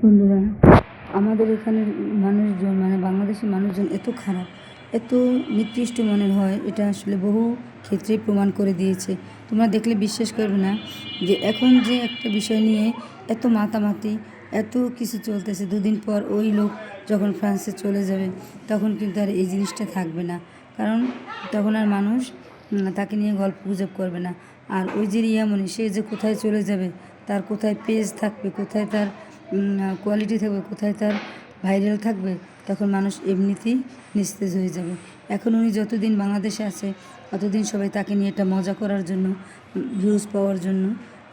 বন্ধুরা, আমাদের এখানের মানুষজন মানে বাংলাদেশের মানুষজন এত খারাপ, এত নিকৃষ্ট মনের হয়, এটা আসলে বহু ক্ষেত্রেই প্রমাণ করে দিয়েছে। তোমরা দেখলে বিশ্বাস করবে না যে এখন যে একটা বিষয় নিয়ে এত মাতামাতি, এত কিছু চলতেছে, দুদিন পর ওই লোক যখন ফ্রান্সে চলে যাবে তখন কিন্তু আর এই জিনিসটা থাকবে না। কারণ তখন আর মানুষ তাকে নিয়ে গল্প গুজব করবে না। আর ওই যে রিয়ামণি, সে যে কোথায় চলে যাবে, তার কোথায় পেজ থাকবে, কোথায় তার কোয়ালিটি থাকবে, কোথায় তার ভাইরাল থাকবে, তখন মানুষ এমনিতেই নিস্তেজ হয়ে যাবে। এখন উনি যতদিন বাংলাদেশে আছে ততদিন সবাই তাকে নিয়ে একটা মজা করার জন্য, ভিউজ পাওয়ার জন্য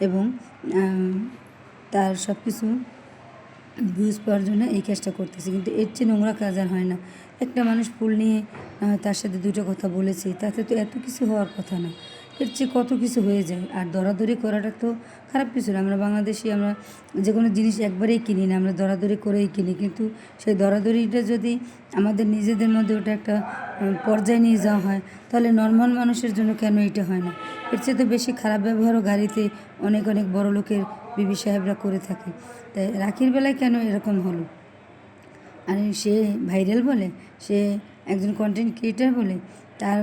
এবং তার সব কিছু ভিউজ পাওয়ার জন্য এই কাজটা করতেছে। কিন্তু এর চেয়ে নোংরা কাজ আর হয় না। একটা মানুষ ফুল নিয়ে তার সাথে দুটো কথা বলেছে, তাতে তো এত কিছু হওয়ার কথা না। এর চেয়ে কত কিছু হয়ে যায়। আর দরাদরি করাটা তো খারাপ কিছু না। আমরা বাংলাদেশি, আমরা যে কোনো জিনিস একবারেই কিনি না, আমরা দরাদরি করেই কিনি। কিন্তু সেই দরাদরিটা যদি আমাদের নিজেদের মধ্যে ওটা একটা পর্যায়ে নিয়ে যাওয়া হয়, তাহলে নর্মাল মানুষের জন্য কেন এটা হয় না? এর চেয়ে তো বেশি খারাপ ব্যবহারও গাড়িতে অনেক অনেক বড় লোকের বিবি সাহেবরা করে থাকে। তাই রাখির বেলায় কেন এরকম হলো? আর সে ভাইরাল বলে, সে একজন কন্টেন্ট ক্রিয়েটার বলে তার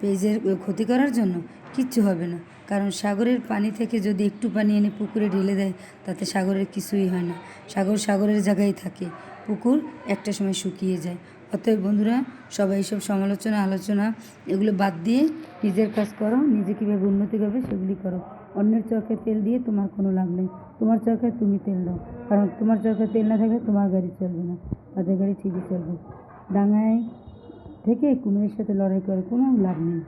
পেজের ক্ষতি করার জন্য কিচ্ছু হবে না। কারণ সাগরের পানি থেকে যদি একটু পানি এনে পুকুরে ঢেলে দেয়, তাতে সাগরের কিছুই হয় না। সাগর সাগরের জায়গায় থাকে, পুকুর একটা সময় শুকিয়ে যায়। অতএব বন্ধুরা, সবাই এইসব সমালোচনা আলোচনা এগুলো বাদ দিয়ে নিজের কাজ করো, নিজে কীভাবে উন্নতি করবে সেগুলি করো। অন্যের চরকায় তেল দিয়ে তোমার কোনো লাভ নেই। তোমার চরকায় তুমি তেল দাও, কারণ তোমার চরকায় তেল না থাকলে তোমার গাড়ি চলবে না, তাদের গাড়ি ঠিকই চলবে। ডাঙায় থেকে কুমিরের সাথে লড়াই করে কোনো লাভ নেই।